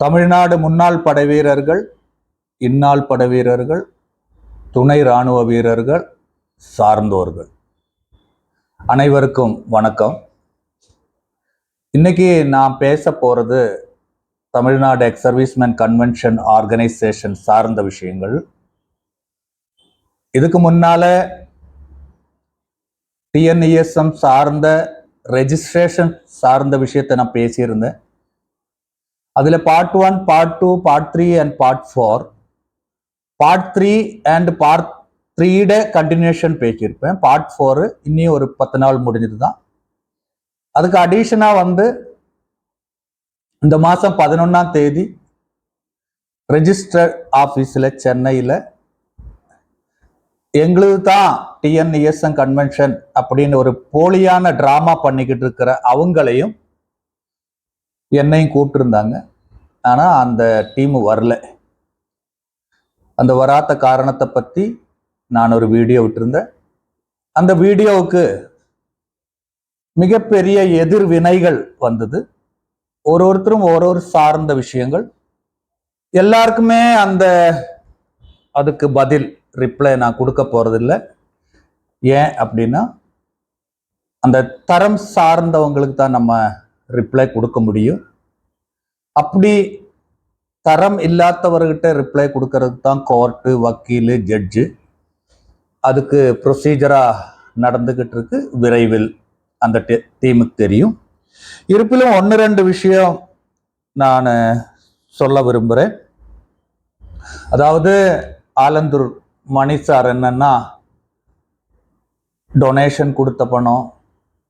தமிழ்நாடு முன்னாள் படைவீரர்கள், இந்நாள் படைவீரர்கள், துணை இராணுவ வீரர்கள், சார்ந்தோர்கள் அனைவருக்கும் வணக்கம். இன்னைக்கு நான் பேச போறது Tamil Nadu ex servicemen convention organisation சார்ந்த விஷயங்கள். இதுக்கு முன்னால டிஎன்இஎஸ்எம் சார்ந்த ரெஜிஸ்ட்ரேஷன் சார்ந்த விஷயத்தை நான் பேசியிருந்தேன். அதில் part 1, part 2, part 3 and part 4. Part 3 and part 3 continuation பேசியிருப்பேன். பார்ட் 4 இன்னும் ஒரு 10 நாள் முடிஞ்சது தான். அதுக்கு அடிஷனாக இந்த மாதம் 11ஆம் தேதி ரெஜிஸ்டர் ஆஃபீஸில் சென்னையில் எங்களுக்கு தான் டிஎன்இஎஸ்எம் கன்வென்ஷன் அப்படின்னு ஒரு போலியான ட்ராமா பண்ணிக்கிட்டு இருக்கிற அவங்களையும் என்னையும் கூப்பிட்டுருந்தாங்க. ஆனால் அந்த டீமு வரல. அந்த வராத காரணத்தை பற்றி நான் ஒரு வீடியோ விட்டுருந்தேன். அந்த வீடியோவுக்கு மிகப்பெரிய எதிர்வினைகள் வந்தது. ஒருத்தரும் ஒரு சார்ந்த விஷயங்கள். எல்லாருக்குமே அதுக்கு பதில் ரிப்ளை நான் கொடுக்க போறதில்லை. ஏன் அப்படின்னா அந்த தரம் சார்ந்தவங்களுக்கு தான் நம்ம ரிப்ளை கொடுக்க முடியும். அப்படி தரம் இல்லாதவர்கிட்ட ரிப்ளை கொடுக்கறதுக்கு தான் கோர்ட்டு, வக்கீலு, ஜட்ஜு. அதுக்கு ப்ரொசீஜரா நடந்துகிட்டு இருக்கு. விரைவில் அந்த டீமுக்கு தெரியும். இருப்பிலும் 1-2 விஷயம் நான் சொல்ல விரும்புகிறேன். அதாவது ஆலந்தூர் மணி சார் என்னன்னா டொனேஷன் கொடுத்த பணம்,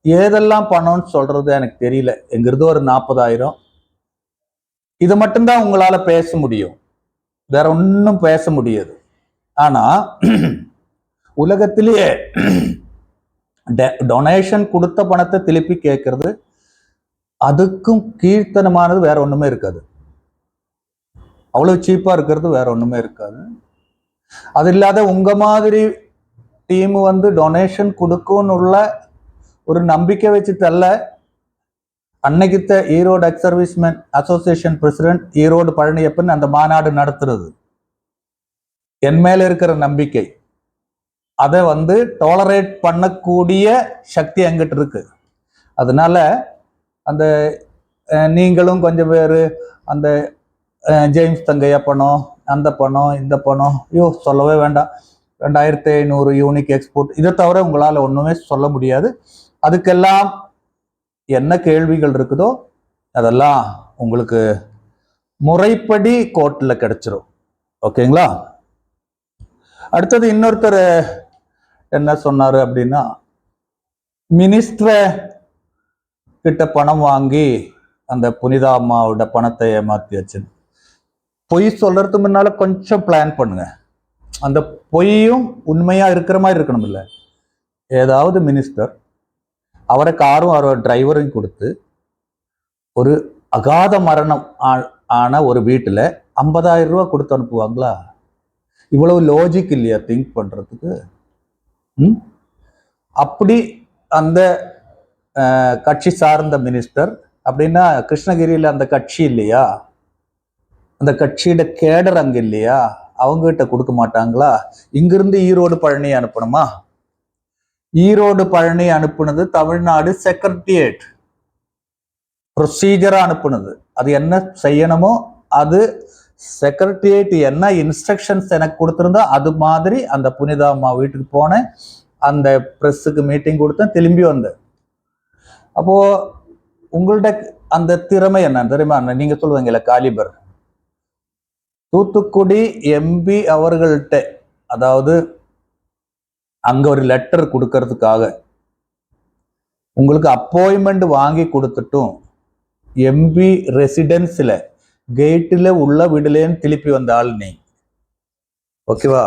ஏதெல்லாம் பணம்னு சொல்றது எனக்கு தெரியல. எங்கிறது ஒரு 40,000. இது மட்டும்தான் உங்களால பேச முடியும், வேற ஒன்றும் பேச முடியாது. ஆனா உலகத்திலேயே டொனேஷன் கொடுத்த பணத்தை திருப்பி கேட்கறது அதுக்கும் கீழ்த்தனமானது வேற ஒண்ணுமே இருக்காது. அவ்வளவு சீப்பா இருக்கிறது வேற ஒண்ணுமே இருக்காது. அது இல்லாத உங்க மாதிரி டீம் டொனேஷன் கொடுக்கும்னு உள்ள ஒரு நம்பிக்கை வச்சு தள்ள அன்னைக்குத்த Erode ex servicemen association president Erode Palaniappan அந்த மாநாடு நடத்துறது என் மேல இருக்கிற நம்பிக்கை. அதை டாலரேட் பண்ணக்கூடிய சக்தி என்கிட்ட இருக்கு. அதனால அந்த நீங்களும் கொஞ்சம் பேர் அந்த ஜேம்ஸ் தங்கையா பணம், அந்த பணம், இந்த பணம், சொல்லவே வேண்டாம். 2500 யூனிக் எக்ஸ்போர்ட், இதை தவிர உங்களால் ஒன்றுமே சொல்ல முடியாது. அதுக்கெல்லாம் என்ன கேள்விகள் இருக்குதோ அதெல்லாம் உங்களுக்கு முறைப்படி கோர்ட்டில் கிடைச்சிரும். ஓகேங்களா? அடுத்தது இன்னொருத்தர் என்ன சொன்னாரு அப்படின்னா, மினிஸ்டரை கிட்ட பணம் வாங்கி அந்த புனிதா அம்மாவோட பணத்தை ஏமாத்தியாச்சு. பொய் சொல்றதுக்கு முன்னால கொஞ்சம் பிளான் பண்ணுங்க. அந்த பொய்யும் உண்மையா இருக்கிற மாதிரி இருக்கணும். இல்லை, ஏதாவது மினிஸ்டர் அவரை காரும் அவரோட டிரைவரையும் கொடுத்து ஒரு அகாத மரணம் ஆன ஒரு வீட்டில் 50,000 ரூபா கொடுத்து அனுப்புவாங்களா? இவ்வளவு லாஜிக் இல்லையா திங்க் பண்றதுக்கு? அப்படி அந்த கட்சி சார்ந்த மினிஸ்டர் அப்படின்னா கிருஷ்ணகிரியில் அந்த கட்சி இல்லையா, அந்த கட்சியோட கேடர் அங்க இல்லையா, அவங்ககிட்ட கொடுக்க மாட்டாங்களா? இங்கிருந்து ஈரோடு பழனி அனுப்பணுமா? ஈரோடு பழனி அனுப்புனது தமிழ்நாடு செக்ரட்டரியேட் ப்ரொசீஜரா அனுப்புனது. அது என்ன செய்யணுமோ அது செக்ரட்டரியேட் என்ன இன்ஸ்ட்ரக்ஷன்ஸ் எனக்கு கொடுத்திருந்தோ அது மாதிரி அந்த புனிதா அம்மா வீட்டுக்கு போனேன். அந்த பிரஸுக்கு மீட்டிங் கொடுத்தேன், திரும்பி வந்தேன். அப்போ உங்கள்ட்ட அந்த திறமை என்ன தெரியுமா? நீங்க சொல்லுவீங்கல்ல காலிபர். தூத்துக்குடி எம்பி அவர்கள்ட்ட, அதாவது அங்க ஒரு லெட்டர் கொடுக்கறதுக்காக உங்களுக்கு அப்பாயின்மெண்ட் வாங்கி கொடுத்துட்டும் எம்பி ரெசிடென்ஸ்ல கேட்டில் உள்ள விடலேன்னு திருப்பி வந்த ஆள் நீ. ஓகேவா?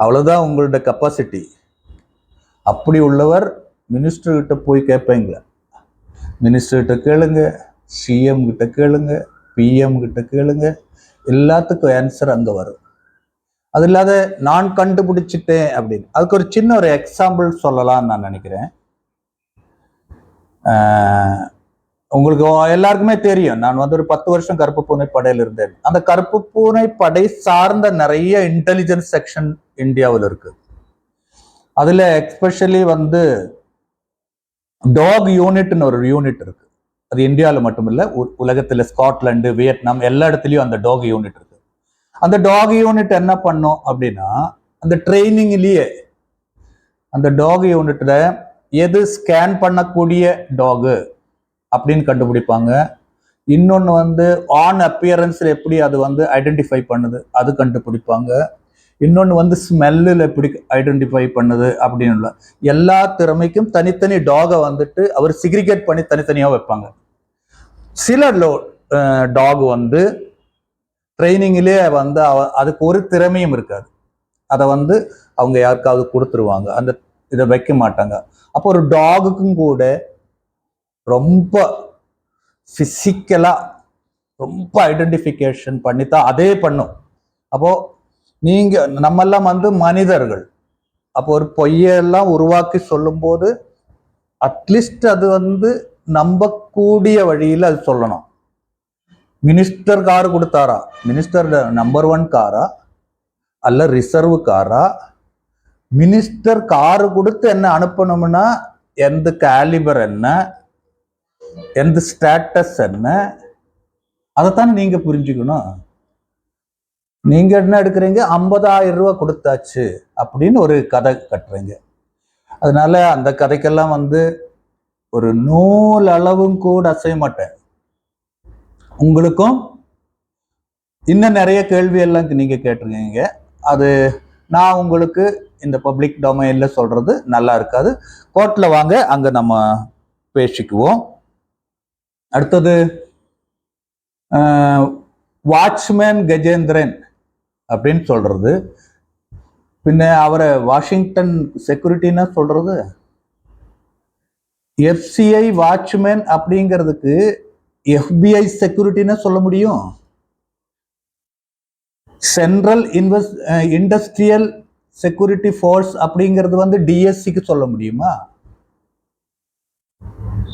அவ்வளவுதான் உங்களோட கெப்பாசிட்டி. அப்படி உள்ளவர் மினிஸ்டர் கிட்ட போய் கேட்பீங்களா? மினிஸ்டர் கிட்ட கேளுங்க, சிஎம் கிட்ட கேளுங்க, பிஎம் கிட்ட கேளுங்க, எல்லாத்துக்கும் ஆன்சர் அங்க வரும். அது இல்லாத நான் கண்டுபிடிச்சிட்டேன் அப்படின்னு அதுக்கு ஒரு சின்ன ஒரு எக்ஸாம்பிள் சொல்லலாம்னு நான் நினைக்கிறேன். உங்களுக்கு எல்லாருக்குமே தெரியும், நான் வந்து ஒரு 10 வருஷம் கருப்பு பூனை படையில இருந்தேன். அந்த கருப்பு பூனை படை சார்ந்த நிறைய இன்டெலிஜென்ஸ் செக்ஷன் இந்தியாவில் இருக்கு. அதுல எக்ஸ்பெஷலி வந்து டாக் யூனிட்னு ஒரு யூனிட் இருக்கு. அது இந்தியாவில் மட்டும் இல்ல, உலகத்துல ஸ்காட்லாந்து, வியட்நாம் எல்லா இடத்துலயும் அந்த டாக் யூனிட் இருக்கு. அந்த டாக் யூனிட் என்ன பண்ணும் அப்படின்னா, அந்த ட்ரைனிங்லயே அந்த டாக் யூனிட்ல எது ஸ்கேன் பண்ணக்கூடிய டாகு அப்படின்னு கண்டுபிடிப்பாங்க. இன்னொன்று வந்து ஆன் அப்பியரன்ஸில் எப்படி அது வந்து ஐடென்டிஃபை பண்ணுது அது கண்டுபிடிப்பாங்க. இன்னொன்று வந்து ஸ்மெல்லில் எப்படி ஐடென்டிஃபை பண்ணுது அப்படின்னு எல்லா திறமைக்கும் தனித்தனி டாகை வந்துட்டு அவர் சிக்ரிகேட் பண்ணி தனித்தனியாக வைப்பாங்க. சில டாக் வந்து ட்ரைனிங்லேயே வந்து அதுக்கு ஒரு திறமையும் இருக்காது. அதை வந்து அவங்க யாருக்காவது கொடுத்துருவாங்க, அந்த இதை வைக்க மாட்டாங்க. அப்போ ஒரு டாகுக்கும் கூட ரொம்ப பிசிக்கலா ரொம்ப ஐடென்டிஃபிகேஷன் பண்ணித்தான் அதே பண்ணும். அப்போ நீங்க நம்மெல்லாம் வந்து மனிதர்கள். அப்போ ஒரு பொய்யெல்லாம் உருவாக்கி சொல்லும் போது அட்லீஸ்ட் அது வந்து நம்பக்கூடிய வழியில் அது சொல்லணும். மினிஸ்டர் கார் கொடுத்தாரா, மினிஸ்டர் நம்பர் 1 காரா அல்ல ரிசர்வ் காரா? மினிஸ்டர் காரு கொடுத்து என்ன அனுப்பணும்னா எந்த கேலிபர் என்ன, எந்த ஸ்டேட்டஸ் என்ன, அதைத்தானே நீங்க புரிஞ்சுக்கணும். நீங்க என்ன எடுக்கிறீங்க, 50,000 ரூபாய் கொடுத்தாச்சு அப்படின்னு ஒரு கதை கட்டுறீங்க. அதனால அந்த கதைக்கெல்லாம் வந்து ஒரு நூல் அளவும் கூட அசைய மாட்டேன். உங்களுக்கும் இன்னும் நிறைய கேள்வி எல்லாம் நீங்க கேட்டிருக்கீங்க. அது நான் உங்களுக்கு இந்த பப்ளிக் டொமைன்ல சொல்றது நல்லா இருக்காது. கோர்ட்ல வாங்க, அங்க நம்ம பேசிக்குவோம். அடுத்தது வாட்ச்மேன் கஜேந்திரன் அப்படின்னு சொல்றது, பின்ன அவரை வாஷிங்டன் செக்யூரிட்டின்னா சொல்றது. எஃப்சிஐ வாட்ச்மேன் அப்படிங்கிறதுக்கு FBI செக்யூரிட்டின்னு சொல்ல முடியும். சென்ட்ரல் இண்டஸ்ட்ரியல் செக்யூரிட்டி ஃபோர்ஸ் அப்படிங்கிறது வந்து டிஎஸ்சிக்கு சொல்ல முடியுமா?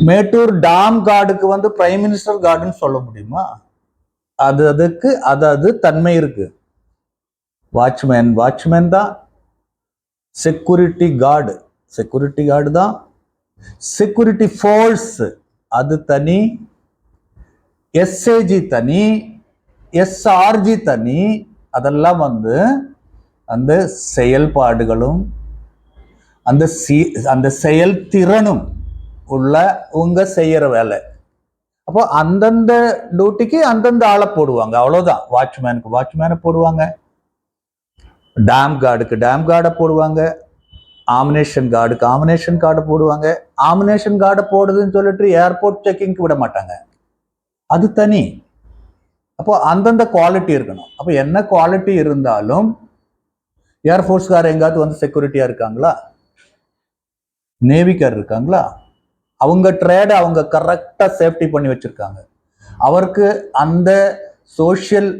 மேட்டூர் டாம் கார்டுக்கு வந்து பிரைம் மினிஸ்டர் கார்டுன்னு சொல்ல முடியுமா? அதுக்கு அது தன்மை இருக்கு. வாட்ச்மேன் தான். செக்யூரிட்டி கார்டு தான். செக்யூரிட்டி ஃபோர்ஸ் அது தனி, எஸ்ஏஜி தனி, எஸ்ஆர்ஜி தனி. அதெல்லாம் வந்து அந்த செயல்பாடுகளும் அந்த செயல்திறனும் உள்ள உங்க செய்யற வேலை. அப்போ அந்தந்த டியூட்டிக்கு அந்தந்த ஆளை போடுவாங்க, அவ்வளவுதான். வாட்ச்மேனை போடுவாங்க, டேம் கார்டை போடுவாங்க, ஆமினேஷன் கார்டை போடுவாங்க. ஆமினேஷன் கார்டை போடுதுன்னு சொல்லிட்டு ஏர்போர்ட் செக்கிங்க்கு விட மாட்டாங்க, அது தனி. அப்போ அந்தந்த குவாலிட்டி இருக்கணும். அப்போ என்ன குவாலிட்டி இருந்தாலும் ஏர்ஃபோர்ஸ்கார் எங்காவது வந்து செக்யூரிட்டியா இருக்காங்களா, நேவிக்கார் இருக்காங்களா? அவங்க ட்ரேடை அவங்க கரெக்டா சேஃப்டி பண்ணி வச்சிருக்காங்க. அவருக்கு அந்த சோஷியல்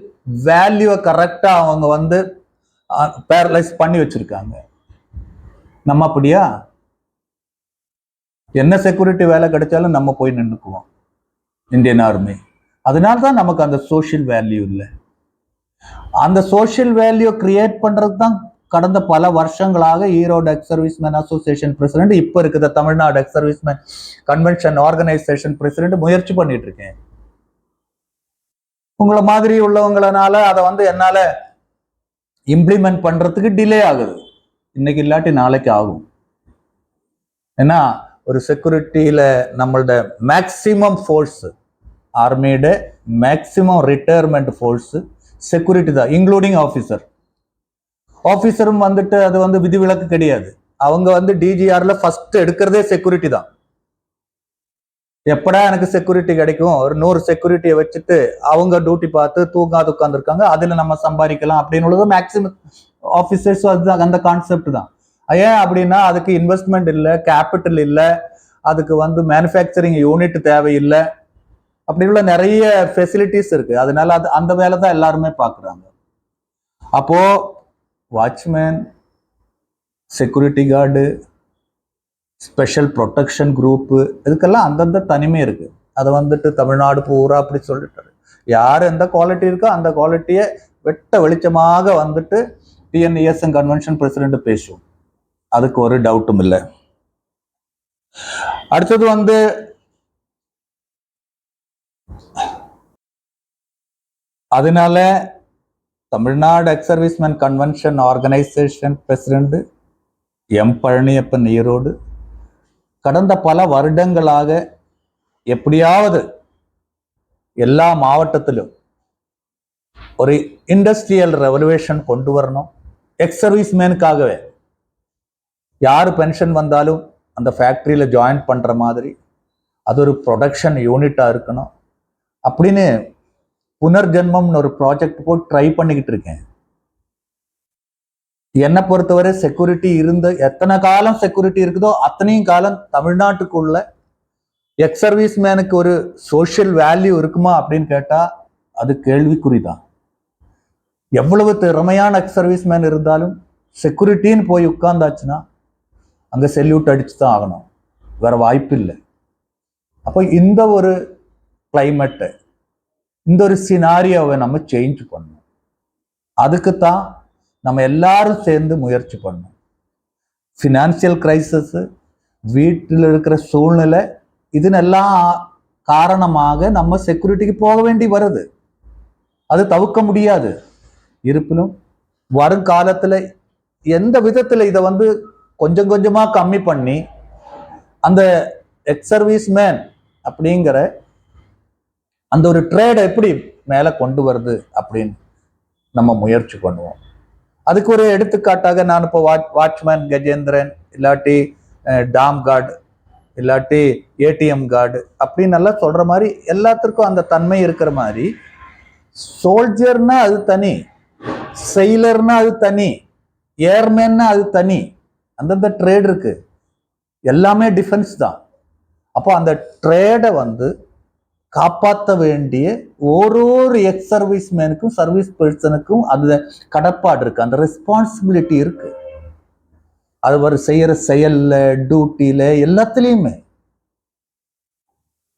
வேல்யூவை கரெக்டா அவங்க வந்து பேரலைஸ் பண்ணி வச்சிருக்காங்க. நம்ம அப்படியா? என்ன செக்யூரிட்டி வேலை கிடைச்சாலும் நம்ம போய் நின்றுக்குவோம், இந்தியன் ஆர்மி. அதனால்தான் நமக்கு அந்த சோஷியல் வேல்யூ இல்லை. அந்த சோஷியல் வேல்யூ கிரியேட் பண்றது தான் கடந்த பல வருஷங்களாக Erode ex servicemen association president, இப்ப இருக்கிற Tamil Nadu ex servicemen convention organisation president முயற்சி பண்ணிட்டு இருக்கேன். உங்களை மாதிரி உள்ளவங்களனால அதை வந்து என்னால இம்ப்ளிமெண்ட் பண்றதுக்கு டிலே ஆகுது. இன்னைக்கு இல்லாட்டி நாளைக்கு ஆகும். ஏன்னா ஒரு செக்யூரிட்டியில நம்மளோட மேக்சிமம் ஃபோர்ஸ், ஆர்மியோட மேக்சிமம் ரிட்டையர்மெண்ட் ஃபோர்ஸ் செக்யூரிட்டி தான், இன்க்ளூடிங் ஆஃபீஸரும் வந்துட்டு அது வந்து விதிவிலக்கு கிடையாது. அவங்க வந்து டிஜிஆர்ல ஃபர்ஸ்ட் எடுக்கிறதே செக்யூரிட்டி தான். எப்படா எனக்கு செக்யூரிட்டி கிடைக்கும், ஒரு 100 செக்யூரிட்டியை வச்சுட்டு அவங்க டியூட்டி பார்த்து தூங்காது உட்காந்துருக்காங்க, அதுல நம்ம சம்பாதிக்கலாம் அப்படின்னு உள்ளது மேக்சிமம் ஆஃபீஸர்ஸும் அதுதான், அந்த கான்செப்ட் தான். ஏன் அப்படின்னா அதுக்கு இன்வெஸ்ட்மெண்ட் இல்லை, கேபிட்டல் இல்லை, அதுக்கு வந்து மேனுஃபேக்சரிங் யூனிட் தேவையில்லை, அப்படி உள்ள நிறைய ஃபெசிலிட்டிஸ் இருக்கு. அதனால அது அந்த வேலை தான் எல்லாருமே பார்க்குறாங்க. அப்போ watchman, security guard, special protection group, இதுக்கெல்லாம் அந்தந்த தனிமை இருக்கு. அதை வந்துட்டு தமிழ்நாடு பூரா அப்படி சொல்லிட்டாரு. யார் எந்த குவாலிட்டி இருக்கோ அந்த குவாலிட்டியை வெட்ட வெளிச்சமாக வந்துட்டு டிஎன்இஎஸ்என் கன்வென்ஷன் பிரசிடென்ட் பேசும். அதுக்கு ஒரு டவுட்டும் இல்லை. அடுத்தது வந்து அதனால Tamil Nadu ex servicemen convention organisation president M Palaniappan Erode கடந்த பல வருடங்களாக எப்படியாவது எல்லா மாவட்டத்திலும் ஒரு இண்டஸ்ட்ரியல் ரெவல்யூஷன் கொண்டு வரணும். எக்ஸ் சர்வீஸ்மேனுக்காகவே யார் பென்ஷன் வந்தாலும் அந்த ஃபேக்ட்ரியில் ஜாயின் பண்ணுற மாதிரி அது ஒரு ப்ரொடக்ஷன் யூனிட்டாக இருக்கணும் அப்படின்னு புனர்ஜென்மம்னு ஒரு ப்ராஜெக்ட் போட்டு ட்ரை பண்ணிக்கிட்டு இருக்கேன். என்னை பொறுத்தவரை செக்யூரிட்டி இருந்த எத்தனை காலம் செக்யூரிட்டி இருக்குதோ அத்தனையும் காலம் தமிழ்நாட்டுக்குள்ள எக்ஸ் சர்வீஸ் மேனுக்கு ஒரு சோஷியல் வேல்யூ இருக்குமா அப்படின்னு கேட்டா அது கேள்விக்குறிதான். எவ்வளவு திறமையான எக்ஸ் சர்வீஸ் மேன் இருந்தாலும் செக்யூரிட்டின்னு போய் உட்கார்ந்தாச்சுன்னா அங்க செல்யூட் அடிச்சு தான் ஆகணும், வேற வாய்ப்பு இல்லை. அப்போ இந்த ஒரு கிளைமேட்டை, இந்த ஒரு சினாரியோவை நம்ம சேஞ்ச் பண்ணணும். அதுக்குத்தான் நம்ம எல்லாரும் சேர்ந்து முயற்சி பண்ணணும். ஃபினான்சியல் கிரைசிஸ், வீட்டில் இருக்கிற சூழ்நிலை, இதனெல்லாம் காரணமாக நம்ம செக்யூரிட்டிக்கு போக வேண்டி வருது. அது தவிர்க்க முடியாது. இருப்பினும் வருங்காலத்தில் எந்த விதத்தில் இதை வந்து கொஞ்சம் கொஞ்சமாக கம்மி பண்ணி அந்த எக்ஸ் சர்வீஸ் மேன் அப்படிங்கிற அந்த ஒரு ட்ரேடை எப்படி மேலே கொண்டு வருது அப்படின்னு நம்ம முயற்சி பண்ணுவோம். அதுக்கு ஒரு எடுத்துக்காட்டாக நான் இப்போ வாட்ச்மேன் கஜேந்திரன், இல்லாட்டி டாம் கார்டு, இல்லாட்டி ஏடிஎம் கார்டு அப்படின்னு எல்லாம் சொல்ற மாதிரி எல்லாத்துக்கும் அந்த தன்மை இருக்கிற மாதிரி சோல்ஜர்னா அது தனி, செயலர்னா அது தனி, ஏர்மேன்னா அது தனி, அந்தந்த ட்ரேட் இருக்கு. எல்லாமே டிஃபென்ஸ் தான். அப்போ அந்த ட்ரேடை வந்து காப்பாற்ற வேண்டிய ஒரு எக்ஸ் சர்வீஸ் மேனுக்கும் சர்வீஸ் பர்சனுக்கும் அது கடப்பாடு இருக்கு, அந்த ரெஸ்பான்சிபிலிட்டி இருக்கு. அது ஒரு செய்யற செயல்ல, டியூட்டியில, எல்லாத்துலேயுமே.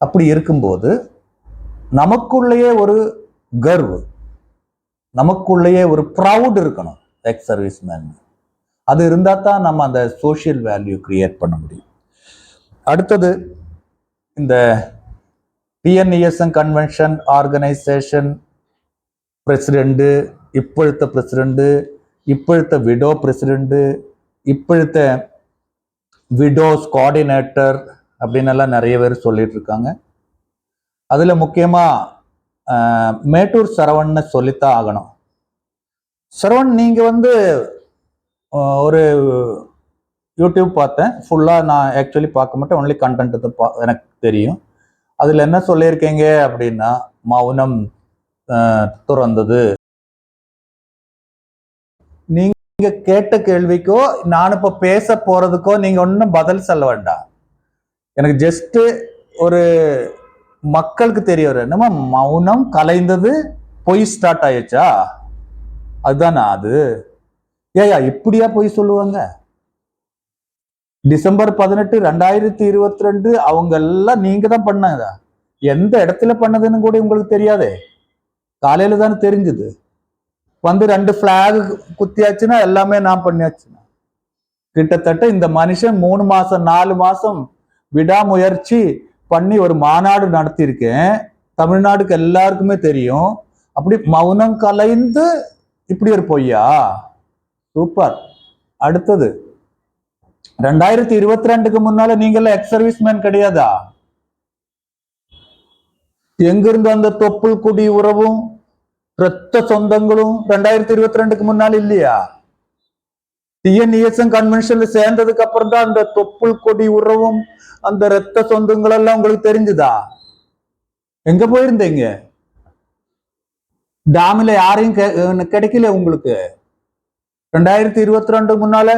அப்படி இருக்கும்போது நமக்குள்ளேயே ஒரு கர்வ், நமக்குள்ளேயே ஒரு ப்ரவுட் இருக்கணும் எக்ஸ் சர்வீஸ் மேன். அது இருந்தா தான் நம்ம அந்த சோஷியல் வேல்யூ கிரியேட் பண்ண முடியும். அடுத்தது இந்த டிஎன்இஎஸ்என் கன்வென்ഷൻ ஆர்கனைசേഷൻ പ്രസിഡന്റ്, ഇപ്പോഴത്തെ പ്രസിഡന്റ്, ഇപ്പോഴത്തെ വിഡോ പ്രസിഡന്റ്, ഇപ്പോഴത്തെ விடோஸ் கோஆர்டினேட்டர் அப்படின்னு எல்லாம் நிறைய பேர் சொல்லிட்டு இருக்காங்க. அதுல முக்கியமா மேட்டூர் சரவணன்னு சொல்லித்தான் ஆகணும். சரவண், நீங்க வந்து ஒரு யூடியூப் பார்த்தேன், ஃபுல்லா நான் ஆக்சுவலி பார்க்க மாட்டேன், ஒன்லி கண்டென்ட் எனக்கு தெரியும். அதுல என்ன சொல்லியிருக்கீங்க அப்படின்னா, மௌனம் துறந்தது. நீங்க கேட்ட கேள்விக்கோ நான் இப்ப பேச போறதுக்கோ நீங்க ஒன்னும் பதில் சொல்ல வேண்டாம். எனக்கு ஜஸ்ட் ஒரு மக்களுக்கு தெரிய வர என்னமா மௌனம் கலைந்தது, பொய் ஸ்டார்ட் ஆயிடுச்சா, அதுதானா அது? ஏயா இப்படியா பொய் சொல்லுவாங்க? டிசம்பர் 18, 2022 அவங்க எல்லாம் நீங்க தான் பண்ணாங்க. எந்த இடத்துல பண்ணதுன்னு கூட உங்களுக்கு தெரியாதே, காலையில தானே தெரிஞ்சது. வந்து 2 பிளாக் குத்தியாச்சுன்னா எல்லாமே நான் பண்ணியாச்சுன்னா. கிட்டத்தட்ட இந்த மனுஷன் 3 மாசம் 4 மாசம் விடாமுயற்சி பண்ணி ஒரு மாநாடு நடத்தியிருக்கேன், தமிழ்நாடுக்கு எல்லாருக்குமே தெரியும். அப்படி மௌனம் கலைந்து இப்படி ஒரு பொய்யா? சூப்பர். அடுத்தது 2022க்கு முன்னால நீங்க எக்ஸ் சர்வீஸ் மேன் கிடையாதா? எங்கிருந்து அந்த தொப்புள் குடி உறவும் ரத்த சொந்தங்களும் 2022க்கு முன்னால இல்லையா? டிஎன்இஎஸ்என் கன்வென்ஷன்ல சேர்ந்ததுக்கு அப்புறம் தான் அந்த தொப்புள் கொடி உறவும் அந்த ரத்த சொந்தங்கள் எல்லாம் உங்களுக்கு தெரிஞ்சுதா? எங்க போயிருந்தீங்க? டாமில யாரையும் கிடைக்கல உங்களுக்கு? 2022 முன்னால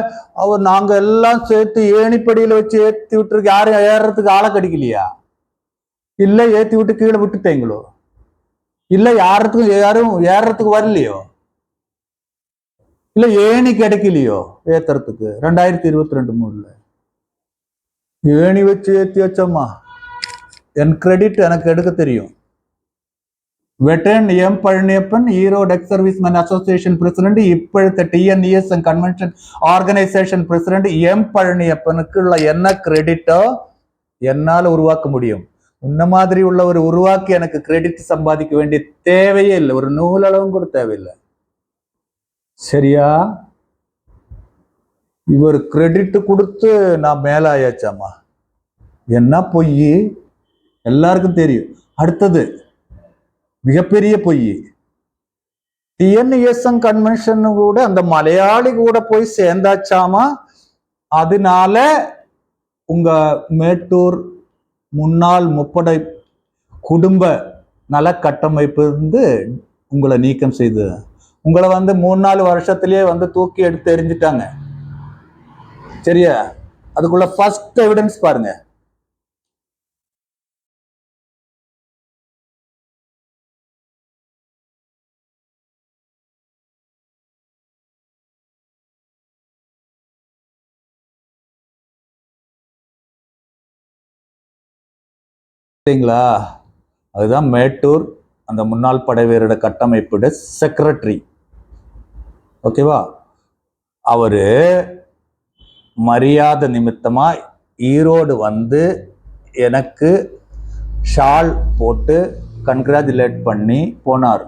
அவர் நாங்க எல்லாம் சேர்த்து ஏணிப்படியில வச்சு ஏத்தி விட்டுருக்கு, யாரும் ஏறதுக்கு ஆளை கிடைக்கலையா? இல்ல ஏத்தி விட்டு கீழே விட்டுட்டீங்களோ? இல்ல யாரும் ஏறதுக்கு வரலையோ? இல்ல ஏணி கிடைக்கலையோ ஏத்துறதுக்கு? 2022 ஏணி வச்சு ஏத்தி வச்சோமா, என் கிரெடிட் எனக்கு எடுக்க தெரியும். Veteran M Palaniappan, Erode ex servicemen association president, இப்பொழுது டிஎன்இஎஸ் கன்வென்ஷன் ஆர்கனைசேஷன் பிரசிடென்ட் எம் பழனியப்பனுக்குள்ள என்ன கிரெடிட்டோ என்னால் உருவாக்க முடியும். உன்ன மாதிரி உள்ள ஒரு உருவாக்கி எனக்கு கிரெடிட் சம்பாதிக்க வேண்டிய தேவையே இல்லை, ஒரு நூலளவும் கூட தேவையில்லை. சரியா? இவர் கிரெடிட் கொடுத்து நான் மேலாயாச்சாமா, என்ன பொய் எல்லாருக்கும் தெரியும். அடுத்தது மிகப்பெரிய பொய், டிஎன்இஎஸ்எம் கன்வென்ஷன் கூட அந்த மலையாளி கூட போய் சேர்ந்தாச்சாமா. அதனால உங்க மேட்டூர் முன்னாள் முப்படை குடும்ப நல கட்டமைப்பு இருந்து உங்களை நீக்கம் செய்து உங்களை 3-4 வருஷத்திலேயே தூக்கி எடுத்து எறிஞ்சிட்டாங்க. சரியா? அதுக்குள்ள ஃபர்ஸ்ட் எவிடன்ஸ் பாருங்க. சரிங்களா? அதுதான் மேட்டூர் அந்த முன்னாள் படை வீரரோட கட்டமைப்போட செக்ரட்டரி. ஓகேவா? அவரு மரியாதை நிமித்தமா ஈரோடு எனக்கு ஷால் போட்டு கன்கிராச்சுலேட் பண்ணி போனார்.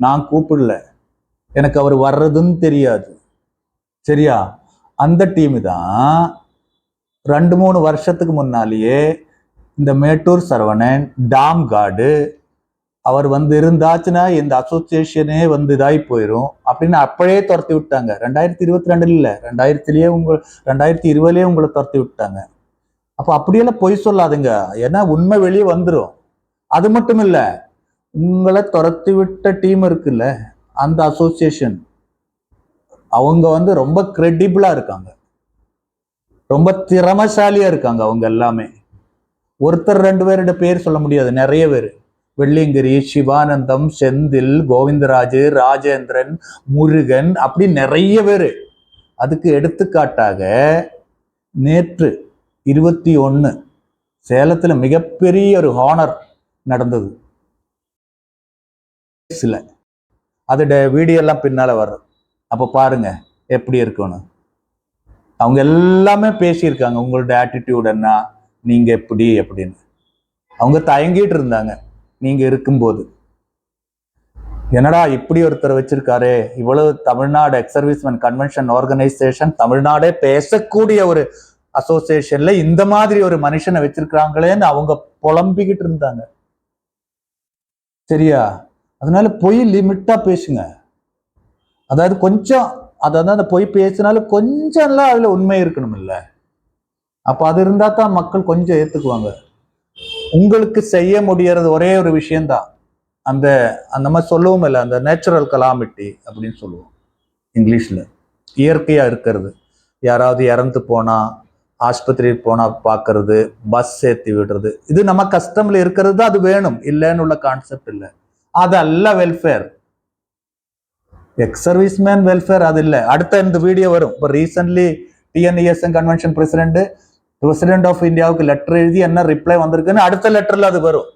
நான் கூப்பிடல, எனக்கு அவர் வர்றதுன்னு தெரியாது. சரியா? அந்த டீமு தான் 2-3 வருஷத்துக்கு முன்னாலேயே இந்த மேட்டூர் சரவணன் டாம் கார்டு அவர் இருந்தாச்சுன்னா இந்த அசோசியேஷனே இதாகி போயிடும் அப்படின்னு அப்பவே துரத்தி விட்டாங்க. 2022 இல்ல, 2020 உங்களை துரத்தி விட்டாங்க. அப்ப அப்படியெல்லாம் பொய் சொல்லாதுங்க, ஏன்னா உண்மை வெளியே வந்துடும். அது மட்டும் இல்ல, உங்களை துரத்தி விட்ட டீம் இருக்குல்ல, அந்த அசோசியேஷன் அவங்க ரொம்ப கிரெடிபிளா இருக்காங்க, ரொம்ப திறமசாலியா இருக்காங்க. அவங்க எல்லாமே ஒருத்தர் 2 பேரோட பேர் சொல்ல முடியாது, நிறைய பேர். வெள்ளியங்கிரி, சிவானந்தம், செந்தில், கோவிந்தராஜ், ராஜேந்திரன், முருகன், அப்படி நிறைய பேர். அதுக்கு எடுத்துக்காட்டாக நேற்று 21 சேலத்துல மிகப்பெரிய ஒரு ஹானர் நடந்தது. அதோட வீடியோ எல்லாம் பின்னால வரும், அப்ப பாருங்க எப்படி இருக்குன்னு. அவங்க எல்லாமே பேசியிருக்காங்க, உங்களோட ஆட்டிடியூட் என்ன, நீங்க எப்படி அப்படின்னு. அவங்க தயங்கிட்டு இருந்தாங்க நீங்க இருக்கும்போது. என்னடா இப்படி ஒருத்தர் வச்சிருக்காரு, இவ்வளவு Tamil Nadu ex servicemen convention organisation, தமிழ்நாடே பேசக்கூடிய ஒரு அசோசியேஷன்ல இந்த மாதிரி ஒரு மனுஷனை வச்சிருக்காங்களேன்னு அவங்க புலம்பிக்கிட்டு இருந்தாங்க. சரியா? அதனால பொய் லிமிட்டா பேசுங்க. அதாவது கொஞ்சம், அதாவது அந்த பொய் பேசினாலும் கொஞ்சம் எல்லாம் அதுல உண்மை இருக்கணும் இல்ல, அப்ப அது இருந்தா தான் மக்கள் கொஞ்சம் ஏத்துக்குவாங்க. உங்களுக்கு செய்ய முடியறது ஒரே ஒரு விஷயம்தான், அந்த மாதிரி சொல்லுவோம் இல்லை, அந்த நேச்சுரல் கலாமிட்டி அப்படின்னு சொல்லுவோம் இங்கிலீஷ்ல. இயற்கையா இருக்கிறது, யாராவது இறந்து போனா ஆஸ்பத்திரிக்கு போனா பாக்குறது, பஸ் ஏற்றி விடுறது, இது நம்ம கஸ்டம்ல இருக்கிறது தான், அது வேணும் இல்லைன்னு உள்ள கான்செப்ட் இல்லை. அதல்ல வெல்ஃபேர், எக்ஸ் சர்வீஸ்மேன் வெல்ஃபேர் அது இல்லை. அடுத்த இந்த வீடியோ வரும். இப்போ ரீசன்ட்லி டிஎன்இஎஸ்எம் கன்வென்ஷன் பிரசிடென்ட் ஆஃப் இந்தியாவுக்கு லெட்டர் எழுதி என்ன ரிப்ளை வந்திருக்குன்னு அடுத்த லெட்டர்ல அது வரும்.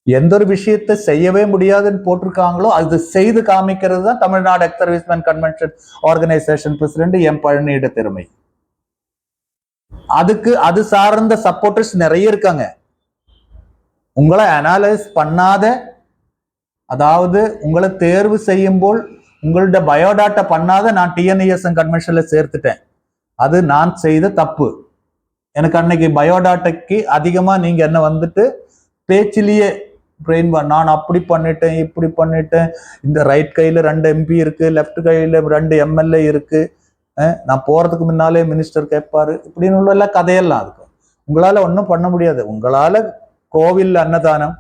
எந்த ஒரு விஷயத்தை செய்யவே முடியாதுன்னு போட்டிருக்காங்களோ அது செய்து காமிக்கிறது தான் Tamil Nadu ex servicemen convention organisation president M பழனியோட திறமை. அதுக்கு அது சார்ந்த சப்போர்ட்டர்ஸ் நிறைய இருக்காங்க. உங்களை அனலைஸ் பண்ணாத, அதாவது உங்களை தேர்வு செய்யும் போல் உங்களோட பயோடாட்டா பண்ணாத நான் டிஎன்இஎஸ்எம் கன்வென்ஷன்ல சேர்த்துட்டேன், அது நான் செய்த தப்பு. எனக்கு அன்னைக்கு பயோடாட்டாக்கு அதிகமா நீங்க என்ன பேச்சிலேயே பிரெயின் நான் அப்படி பண்ணிட்டேன் இப்படி பண்ணிட்டேன், இந்த ரைட் கையில 2 MP இருக்கு, லெஃப்ட் கையில 2 MLA இருக்கு, நான் போறதுக்கு முன்னாலே மினிஸ்டர் கேட்பாரு, இப்படின்னு உள்ள கதையெல்லாம் இருக்கு. உங்களால ஒன்றும் பண்ண முடியாது. உங்களால கோவில் அன்னதானம்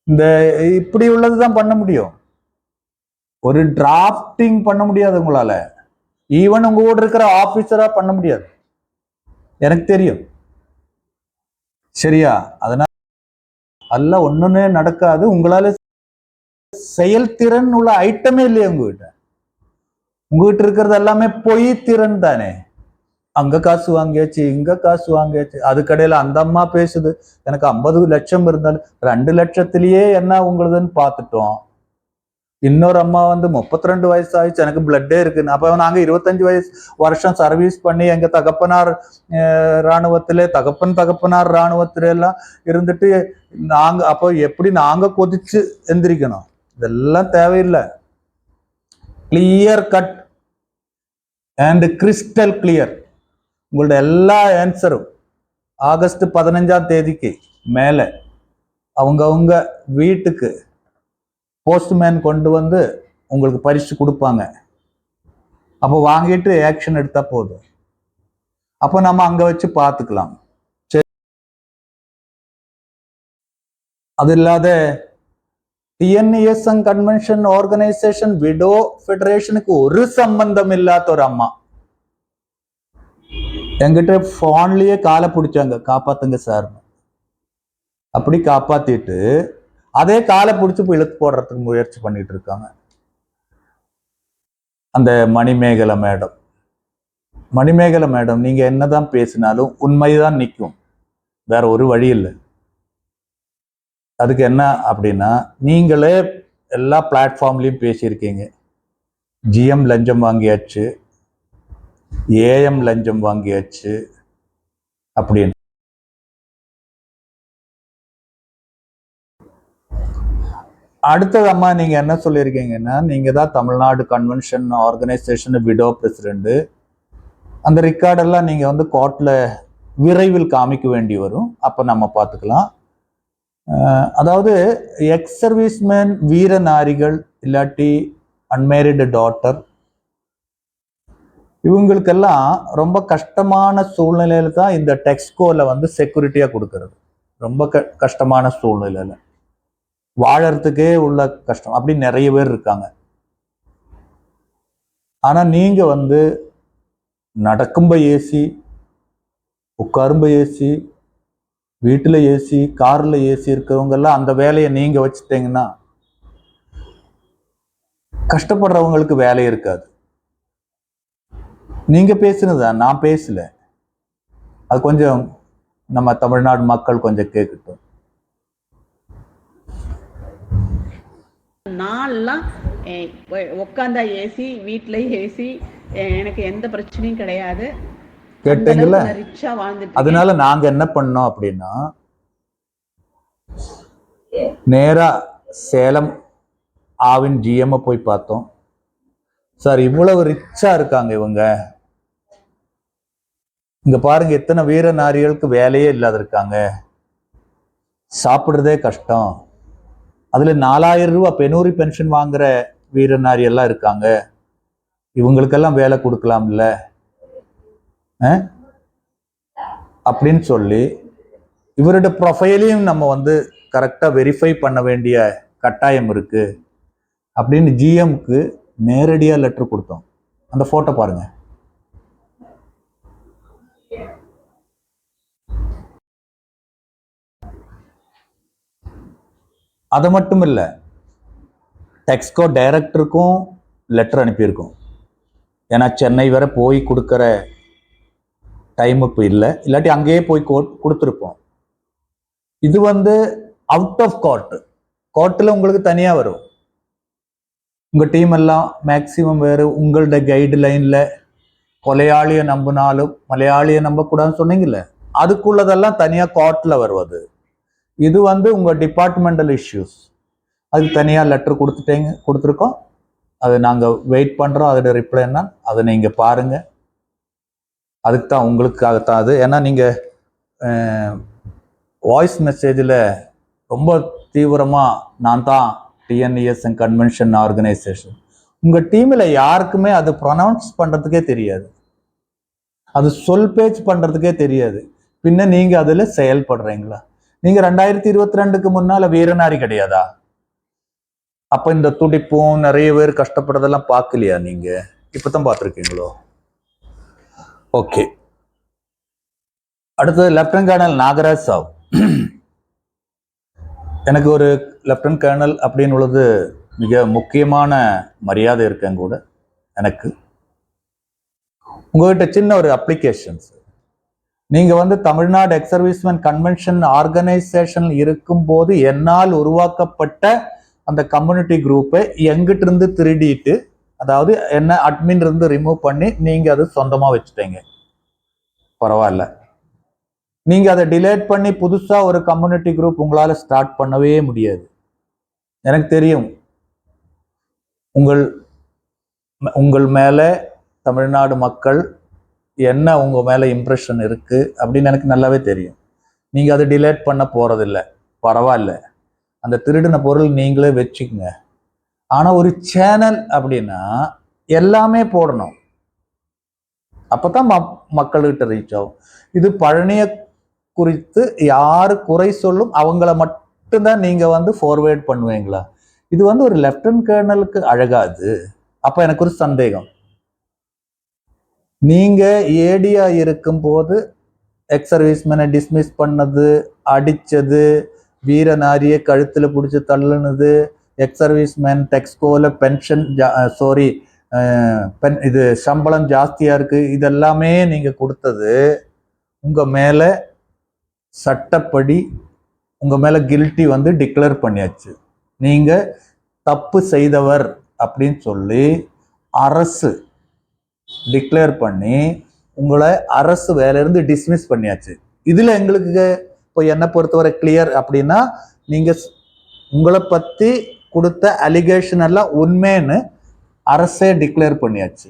இந்த இப்படி உள்ளதுதான் பண்ண முடியும், ஒரு டிராப்டிங் பண்ண முடியாது உங்களால. ஈவன் உங்க கூட இருக்கிற ஆபீசரா பண்ண முடியாது, எனக்கு தெரியும். சரியா? அதனால அல்ல ஒண்ணுமே நடக்காது. உங்களால செயல்திறன் உள்ள ஐட்டமே இல்லையா உங்ககிட்ட இருக்கிறது எல்லாமே பொய் திறன் தானே. அங்க காசு வாங்கியாச்சு, இங்க காசு வாங்கியாச்சு. அதுக்கடையில அந்த அம்மா பேசுது, எனக்கு 50 லட்சம் இருந்தாலும் 2 லட்சத்திலேயே என்ன உங்களுதுன்னு பார்த்துட்டோம். இன்னொரு அம்மா வந்து 32 வயசு ஆயிடுச்சு, எனக்கு பிளட்டே இருக்குன்னு. அப்ப நாங்க 25 வருஷம் சர்வீஸ் பண்ணி எங்க தகப்பனார் இராணுவத்திலே தகப்பனார் இராணுவத்தில எல்லாம் இருந்துட்டு நாங்க அப்போ எப்படி நாங்க கொதிச்சு எந்திரிக்கணும்? இதெல்லாம் தேவையில்லை. Clear cut and crystal clear. உங்களோட எல்லா ஆன்சரும் ஆகஸ்ட் 15ஆம் தேதிக்கு மேல அவங்க வீட்டுக்கு போஸ்ட்மேன் கொண்டு வந்து உங்களுக்கு பரிசு கொடுப்பாங்க. அப்போ வாங்கிட்டு ஆக்ஷன் எடுத்தா போதும். அப்போ நம்ம அங்க வச்சு பார்த்துக்கலாம். அது இல்லாத டிஎன்இஎஸ்என் கன்வென்ஷன் ஆர்கனைசேஷன் விடோ ஃபெடரேஷனுக்கு ஒரு சம்பந்தம் இல்லாத ஒரு அம்மா என்கிட்ட போன்லயே காலை பிடிச்சாங்க, காப்பாத்துங்க சார். அப்படி காப்பாத்திட்டு அதே காலை பிடிச்சி போய் இழுத்து போடுறதுக்கு முயற்சி பண்ணிட்டு இருக்காங்க. அந்த மணிமேகலை மேடம் நீங்க என்னதான் பேசினாலும் உண்மைதான் நிற்கும், வேற ஒரு வழி இல்லை. அதுக்கு என்ன அப்படின்னா, நீங்களே எல்லா பிளாட்ஃபார்ம்லயும் பேசியிருக்கீங்க, ஜிஎம் லஞ்சம் வாங்கியாச்சு, ஏஎம் லஞ்சம் வாங்கியாச்சு அப்படின்னு. அடுத்தது அம்மா நீங்க என்ன சொல்லியிருக்கீங்கன்னா, நீங்க தான் Tamil Nadu convention organisation widow president. அந்த ரெக்கார்டெல்லாம் நீங்க வந்து கோர்ட்ல விரைவில் காமிக்க வேண்டி வரும், அப்ப நம்ம பார்த்துக்கலாம். அதாவது எக்ஸ் சர்வீஸ்மேன் வீர நாரிகள் இல்லாட்டி அன்மேரிடு டாட்டர், இவங்களுக்கெல்லாம் ரொம்ப கஷ்டமான சூழ்நிலையில தான் இந்த டெக்ஸ்கோல வந்து செக்யூரிட்டியா கொடுக்கறது. ரொம்ப கஷ்டமான சூழ்நிலையில வாழறதுக்கே உள்ள கஷ்டம், அப்படி நிறைய பேர் இருக்காங்க. ஆனா நீங்க வந்து நடக்கும்ப ஏசி, உட்காரும்ப ஏசி, வீட்டுல ஏசி, கார்ல ஏசி இருக்கிறவங்க எல்லாம் அந்த வேலையை நீங்க வச்சுட்டீங்கன்னா கஷ்டப்படுறவங்களுக்கு வேலை இருக்காது. நீங்க பேசுனதா, நான் பேசல. அது கொஞ்சம் நம்ம தமிழ்நாடு மக்கள் கொஞ்சம் கேட்கட்டும். நான்லாம் உட்காந்தா ஏசி, வீட்டுல ஏசி, எனக்கு எந்த பிரச்சனையும் கிடையாது. கேட்டீங்களா? அதனால நாங்க என்ன பண்ணோம் அப்படின்னா, நேரா சேலம் ஆவின் ஜிஎம் போய் பார்த்தோம். சார் இவ்வளவு ரிச்சா இருக்காங்க இவங்க, இங்க பாருங்க எத்தனை வீர நாரிகளுக்கு வேலையே இல்லாத இருக்காங்க, சாப்பிடுறதே கஷ்டம், அதுல 4000 ரூபாய் பெனூரி பென்ஷன் வாங்குற வீர நாரி எல்லாம் இருக்காங்க, இவங்களுக்கெல்லாம் வேலை கொடுக்கலாம்ல அப்படின்னு சொல்லி இவரோட ப்ரொஃபைலையும் நம்ம வந்து கரெக்டா வெரிஃபை பண்ண வேண்டிய கட்டாயம் இருக்கு அப்படின்னு ஜிஎம்க்கு நேரடியா லெட்டர் கொடுத்தோம். அந்த போட்டோ பாருங்க. அது மட்டும் இல்ல, டெக்ஸ்கோ டைரக்டருக்கும் லெட்டர் அனுப்பியிருக்கோம். ஏன்னா சென்னை வரை போய் கொடுக்கற டைம் இப்போ இல்லை, இல்லாட்டி அங்கேயே போய் கொடுத்துருப்போம். இது வந்து அவுட் ஆஃப் கோர்ட்டில் உங்களுக்கு தனியா வரும். உங்க டீம் எல்லாம் மேக்சிமம் வேறு உங்களோட கைடு லைன்ல கொலையாளியை நம்பினாலும் மலையாளியை நம்பக்கூடாதுன்னு சொன்னீங்கல்ல, அதுக்குள்ளதெல்லாம் தனியா கோர்ட்ல வருவது. இது வந்து உங்க டிபார்ட்மெண்டல் இஷ்யூஸ், அதுக்கு தனியா லெட்டர் கொடுத்துருக்கோம். அது நாங்க வெயிட் பண்றோம், அதோட ரிப்ளை என்ன அதை நீங்க பாருங்க. அதுக்கு தான் உங்களுக்காகத்தான் அது. ஏன்னா நீங்க வாய்ஸ் மெசேஜில் ரொம்ப தீவிரமா நான் தான் டிஎன்இஎஸ்என் கன்வென்ஷன் ஆர்கனைசேஷன், உங்க டீம்ல யாருக்குமே அது ப்ரொனவுன்ஸ் பண்றதுக்கே தெரியாது, அது சொல் பேச்சு பண்றதுக்கே தெரியாது. பின்ன நீங்க அதுல செயல்படுறீங்களா? நீங்க 2022க்கு முன்னால வீரநாரி கிடையாதா? அப்ப இந்த துடிப்பும் நிறைய பேர் கஷ்டப்படுறதெல்லாம் பார்க்கலையா? நீங்க இப்பதான் பார்த்துருக்கீங்களோ? ஓகே. அடுத்தது லெப்டினன்ட் கர்னல் நாகராஜ் சாவ். எனக்கு ஒரு லெப்டினன்ட் கர்னல் அப்படின்னு உள்ளது மிக முக்கியமான மரியாதை இருக்கேன் கூட. எனக்கு உங்ககிட்ட சின்ன ஒரு அப்ளிகேஷன்ஸ், நீங்க வந்து Tamil Nadu ex servicemen convention organisation இருக்கும்போது என்னால் உருவாக்கப்பட்ட அந்த கம்யூனிட்டி குரூப்பை எங்கிட்ட இருந்து திருடிட்டு, அதாவது என்ன அட்மின் இருந்து ரிமூவ் பண்ணி நீங்க அது சொந்தமா வச்சுட்டீங்க. பரவாயில்ல. நீங்க அதை டிலேட் பண்ணி புதுசா ஒரு கம்யூனிட்டி குரூப் உங்களால ஸ்டார்ட் பண்ணவே முடியாது. எனக்கு தெரியும் உங்கள் மேல தமிழ்நாடு மக்கள் என்ன உங்க மேல இம்ப்ரெஷன் இருக்கு அப்படின்னு எனக்கு நல்லாவே தெரியும். நீங்க அதை டிலேட் பண்ண போறதில்லை. பரவாயில்ல, அந்த திருடின பொருள் நீங்களே வச்சுக்கோங்க. ஆனா ஒரு சேனல் அப்படின்னா எல்லாமே போடணும், அப்பதான் மக்கள்கிட்ட ரீச் ஆகும். இது பழனிய குறித்து யாரு குறை சொல்லும் அவங்கள மட்டும்தான் நீங்க வந்து ஃபார்வேர்ட் பண்ணுவீங்களா? இது வந்து ஒரு லெப்டினன்ட் கர்னலுக்கு அழகாது. அப்ப எனக்கு ஒரு சந்தேகம், நீங்க ஏடியா இருக்கும் போது எக்ஸ் சர்வீஸ்மேனை டிஸ்மிஸ் பண்ணது, அடிச்சது, வீரநாரிய கழுத்துல பிடிச்சி தள்ளுனது, எக்ஸ் சர்வீஸ்மேன் டெக்ஸ்கோல பென்ஷன் இது சம்பளம் ஜாஸ்தியா இருக்கு, இதெல்லாமே நீங்க கொடுத்தது உங்க மேல சட்டப்படி உங்க மேல கில்ட்டி வந்து டிக்ளேர் பண்ணியாச்சு. நீங்க தப்பு செய்தவர் அப்படின்னு சொல்லி அரசு டிக்ளேர் பண்ணி உங்களை அரசு வேலையிலிருந்து டிஸ்மிஸ் பண்ணியாச்சு. இதுல எங்களுக்கு இப்போ என்னை பொறுத்தவரை கிளியர் அப்படின்னா, நீங்க உங்களை பத்தி கொடுத்த அலிகேஷன் எல்லாம் உண்மைன்னு அரசே டிக்ளேர் பண்ணியாச்சு.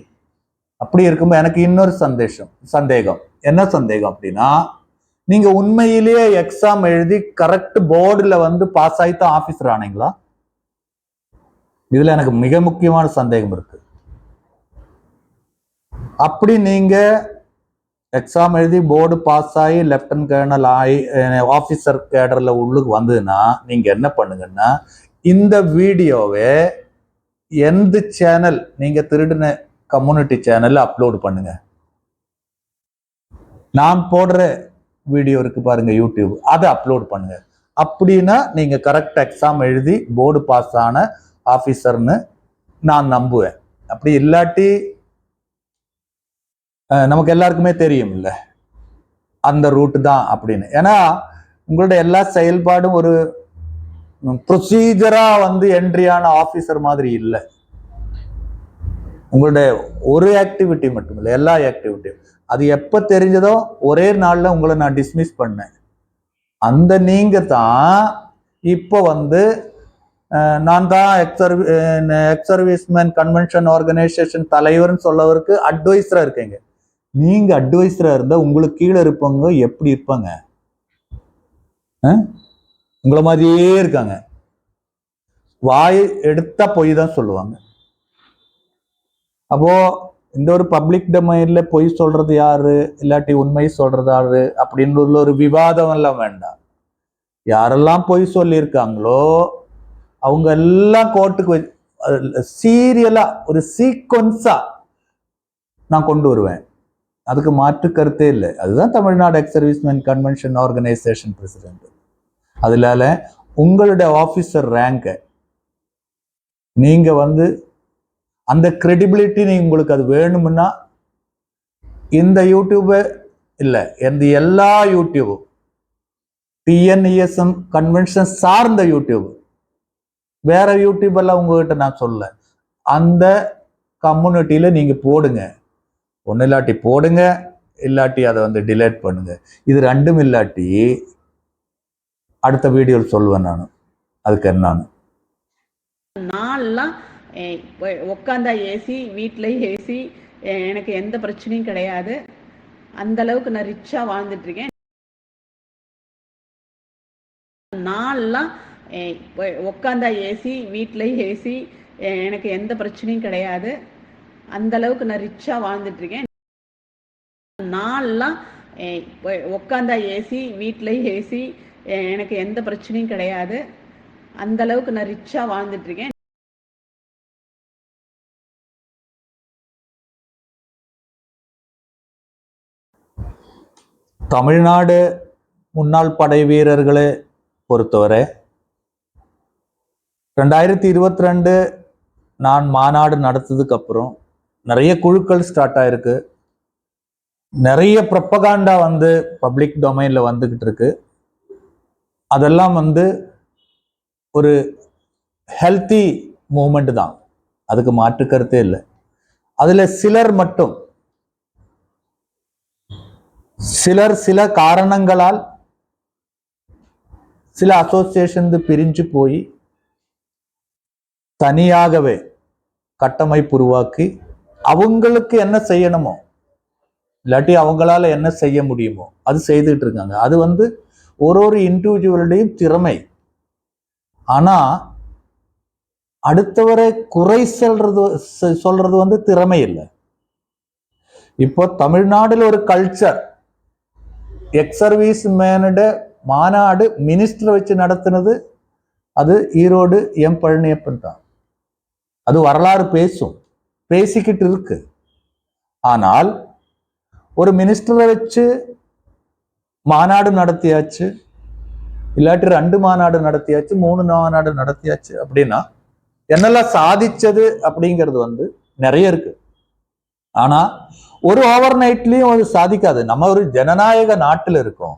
அப்படி இருக்கும்போது எனக்கு இன்னொரு சந்தேகம். என்ன சந்தேகம் அப்படின்னா, நீங்க உண்மையிலேயே எக்ஸாம் எழுதி கரெக்ட் போர்டுல வந்து பாஸ் ஆயித்தான் ஆபீசர் ஆனீங்களா? இதுல எனக்கு மிக முக்கியமான சந்தேகம் இருக்கு. அப்படி நீங்க எக்ஸாம் எழுதி போர்டு பாஸ் ஆகி லெப்டினன்ட் கர்னல் ஆகி ஆபீசர் கேடர்ல உள்ளுக்கு வந்ததுன்னா நீங்க என்ன பண்ணுங்கன்னா, இந்த வீடியோவை எந்த சேனல் நீங்க திருடின கம்யூனிட்டி சேனல்ல அப்லோட் பண்ணுங்க. நான் போடுற வீடியோ இருக்கு பாருங்க யூடியூப், அதை அப்லோட் பண்ணுங்க. அப்படின்னா நீங்க கரெக்ட் எக்ஸாம் எழுதி போர்டு பாஸ் ஆன ஆபீசர்னு நான் நம்புவேன். அப்படி இல்லாட்டி நமக்கு எல்லாருக்குமே தெரியும் இல்ல அந்த ரூட் தான் அப்படின்னு. ஏன்னா உங்களுடைய எல்லா செயல்பாடும் ஒரு ப்ரொசீஜரா வந்து என்ட்ரியான ஆபீசர் மாதிரி இல்லை. உங்களுடைய ஒரு ஆக்டிவிட்டி மட்டும் இல்லை, எல்லா ஆக்டிவிட்டியும் அது எப்ப தெரிஞ்சதோ ஒரே நாள்ல உங்களை நான் டிஸ்மிஸ் பண்ணேன். அந்த நீங்க தான் இப்போ வந்து நான் தான் எக்ஸ் சர்வீஸ்மேன் கன்வென்ஷன் ஆர்கனைசேஷன் தலைவர்னு சொல்லவருக்கு அட்வைசரா இருக்கீங்க. நீங்க அட்வைசரா இருந்தா உங்களுக்கு கீழே இருப்பவங்க எப்படி இருப்பாங்க? உங்களை மாதிரியே இருக்காங்க. வாய் எடுத்தா பொய் தான் சொல்லுவாங்க. அப்போ இந்த ஒரு பப்ளிக் டொமைன்ல பொய் சொல்றது யாரு இல்லாட்டி உண்மை சொல்றது யாரு அப்படின்னு ஒரு விவாதம் எல்லாம் வேண்டாம். யாரெல்லாம் பொய் சொல்லியிருக்காங்களோ அவங்க எல்லாம் கோர்ட்டுக்கு சீரியலா ஒரு சீக்வன்ஸா நான் கொண்டு வருவேன். அதுக்கு மாற்று கருத்தே இல்லை. அதுதான் Tamil Nadu ex servicemen convention organisation president. அதனால உங்களுடைய ஆபீசர் ரேங்கை நீங்க வந்து அந்த கிரெடிபிலிட்டி உங்களுக்கு அது வேணும்னா இந்த யூடியூபு இல்லை, எந்த எல்லா யூடியூபும் டிஎன்இஎஸ்எம் கன்வென்ஷன் சார்ந்த யூடியூப், வேற யூடியூப் எல்லாம் உங்ககிட்ட நான் சொல்ல, அந்த கம்யூனிட்டியில நீங்க போடுங்க. ஒன்னும் இல்லாட்டி போடுங்க, இல்லாட்டி அதை வந்து டிலேட் பண்ணுங்க. இது ரெண்டும் இல்லாட்டி அடுத்த வீடியோவில் சொல்லுவேன் நான் அதுக்கு என்னன்னு. நான்லாம் உட்காந்தா ஏசி, வீட்டில் ஏசி, எனக்கு எந்த பிரச்சனையும் கிடையாது. அந்த அளவுக்கு நான் ரிச்சா வாழ்ந்துட்டு இருக்கேன். நான்லாம் உட்காந்தா ஏசி, வீட்டில் ஏசி, எனக்கு எந்த பிரச்சனையும் கிடையாது. அந்த அளவுக்கு நான் ரிச்சா வாழ்ந்துட்டு இருக்கேன். நான்லாம் உட்காந்தா ஏசி, வீட்டில் ஏசி, எனக்கு எந்த பிரச்சனையும் கிடையாது. அந்த அளவுக்கு நான் ரிச்சா வாழ்ந்துட்டு இருக்கேன். தமிழ்நாடு முன்னாள் படை வீரர்களை பொறுத்தவரை 2022 நான் மாநாடு நடத்ததுக்கு அப்புறம் நிறைய குழுக்கள் ஸ்டார்ட் ஆயிருக்கு. நிறைய ப்ரொப்பகாண்டா வந்து பப்ளிக் டொமைன்ல வந்துகிட்டு இருக்கு. அதெல்லாம் வந்து ஒரு ஹெல்த்தி மூமெண்ட் தான், அதுக்கு மாற்று கருத்தே இல்லை. அதுல சிலர் சில காரணங்களால் சில அசோசியேஷன் பிரிஞ்சு போய் தனியாகவே கட்டமைப்பு உருவாக்கி அவங்களுக்கு என்ன செய்யணுமோ இல்லாட்டி அவங்களால என்ன செய்ய முடியுமோ அது செய்துட்டு இருக்காங்க. அது வந்து ஒரு இண்டிவிஜுவலுடையும் திறமை. ஆனா அடுத்தவரை குறை சொல்றது வந்து திறமை இல்லை. இப்போ தமிழ்நாடுல ஒரு கல்ச்சர், எக்ஸ் சர்வீஸ் மேனோட மாநாடு மினிஸ்டர் வச்சு நடத்தினது அது ஈரோடு எம் பழனியப்பன் தான். அது வரலாறு பேசிக்கிட்டு இருக்கு. ஆனால் ஒரு மினிஸ்டரை வச்சு மாநாடு நடத்தியாச்சு, இல்லாட்டி 2 மாநாடு நடத்தியாச்சு, 3 மாநாடு நடத்தியாச்சு அப்படின்னா என்னெல்லாம் சாதிச்சது அப்படிங்கிறது வந்து நிறைய இருக்கு. ஆனா ஒரு ஓவர் நைட்லயும் அது சாதிக்காது. நம்ம ஒரு ஜனநாயக நாட்டில் இருக்கோம்,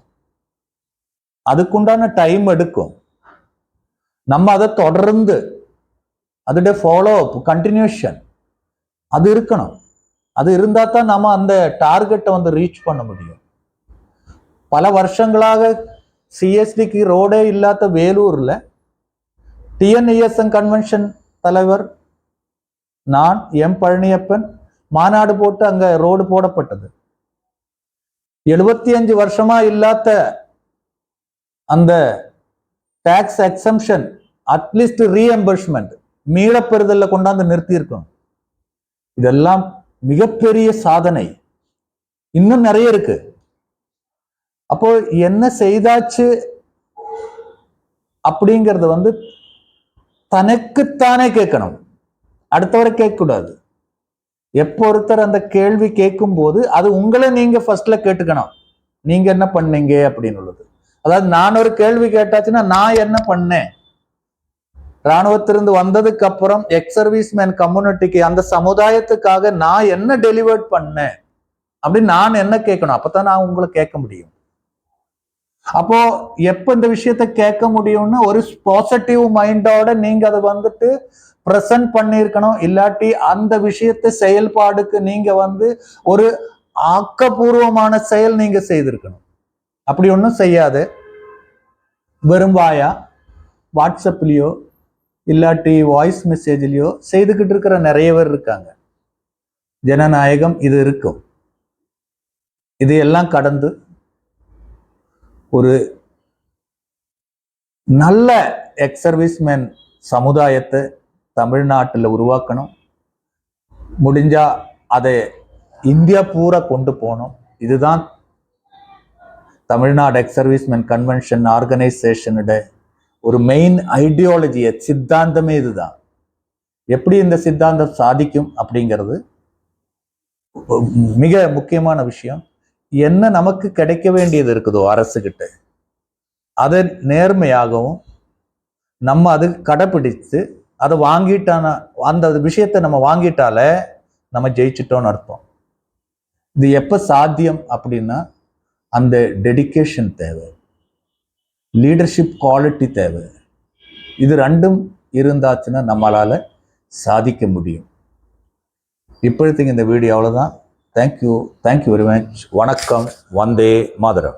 அதுக்குண்டான டைம் எடுக்கும். நம்ம அதை தொடர்ந்து அதோட ஃபாலோ அப், கண்டினியூஷன் அது இருக்கணும். அது இருந்தா தான் நம்ம அந்த டார்கெட்டை வந்து ரீச் பண்ண முடியும். பல வருஷங்களாக சிஎஸ்டிக்கு ரோடே இல்லாத வேலூர்ல டிஎன்இஎஸ்என் கன்வென்ஷன் தலைவர் நான் எம் பழனியப்பன் மாநாடு போட்டு அங்க ரோடு போடப்பட்டது. 75 வருஷமா இல்லாத அந்த டாக்ஸ் எக்ஸம்ஷன், அட்லீஸ்ட் ரீஎம்பர்ஸ்மெண்ட் மீளப்பெறுதல்ல கொண்டாந்து நிறுத்தி இருக்கோம். இதெல்லாம் மிகப்பெரிய சாதனை. இன்னும் நிறைய இருக்கு. அப்போ என்ன செய்தாச்சு அப்படிங்கறது வந்து தனக்குத்தானே கேட்கணும், அடுத்தவரை கேட்க கூடாது. எப்போ ஒருத்தர் அந்த கேள்வி கேட்கும் போது அது உங்களை நீங்க ஃபர்ஸ்ட்ல கேட்டுக்கணும், நீங்க என்ன பண்ணீங்க அப்படின்னு உள்ளது. அதாவது நான் ஒரு கேள்வி கேட்டாச்சுன்னா நான் என்ன பண்ணேன், ராணுவத்திலிருந்து வந்ததுக்கு அப்புறம் எக்ஸ் சர்வீஸ் மேன் கம்யூனிட்டிக்கு அந்த சமுதாயத்துக்காக நான் என்ன டெலிவர்ட் பண்ணேன் அப்படின்னு நான் என்ன கேட்கணும். அப்பதான் நான் உங்களை கேட்க முடியும். அப்போ எப்ப இந்த விஷயத்த கேட்க முடியும்னா ஒரு பாசிட்டிவ் மைண்டோட நீங்க அதை வந்துட்டு பிரசன்ட் பண்ணிருக்கணும். இல்லாட்டி அந்த விஷயத்தை செயல்பாடுக்கு நீங்க வந்து ஒரு ஆக்கப்பூர்வமான செயல் நீங்க செய்திருக்கணும். அப்படி ஒன்றும் செய்யாது, வெறும் வாயா வாட்ஸ்அப்லயோ இல்லாட்டி வாய்ஸ் மெசேஜ்லயோ செய்துகிட்டு இருக்கிற நிறைய பேர் இருக்காங்க. ஜனநாயகம் இது இருக்கும். இது எல்லாம் கடந்து ஒரு நல்ல எக்ஸ் சர்வீஸ்மேன் சமுதாயத்தை தமிழ்நாட்டில் உருவாக்கணும். முடிஞ்சா அதை இந்தியா பூரா கொண்டு போகணும். இதுதான் தமிழ்நாடு எக்ஸ் சர்வீஸ்மேன் கன்வென்ஷன் ஆர்கனைசேஷனோட ஒரு மெயின் ஐடியாலஜி, சித்தாந்தமே இதுதான். எப்படி இந்த சித்தாந்தம் சாதிக்கும் அப்படிங்கிறது மிக முக்கியமான விஷயம். என்ன நமக்கு கிடைக்க வேண்டியது இருக்குதோ அரசுகிட்ட அதை நேர்மையாகவும் நம்ம அது கடைப்பிடித்து அதை வாங்கிட்டான அந்த விஷயத்தை நம்ம வாங்கிட்டாலே நம்ம ஜெயிச்சிட்டோம்னு அர்த்தம். இது எப்ப சாத்தியம் அப்படின்னா அந்த டெடிகேஷன் தேவை, லீடர்ஷிப் குவாலிட்டி தேவை. இது ரெண்டும் இருந்தாச்சுன்னா நம்மளால சாதிக்க முடியும். இப்பொழுதுக்கு இந்த வீடியோ அவ்வளவுதான். Thank you very much. வணக்கம். வந்தே மாதரம்.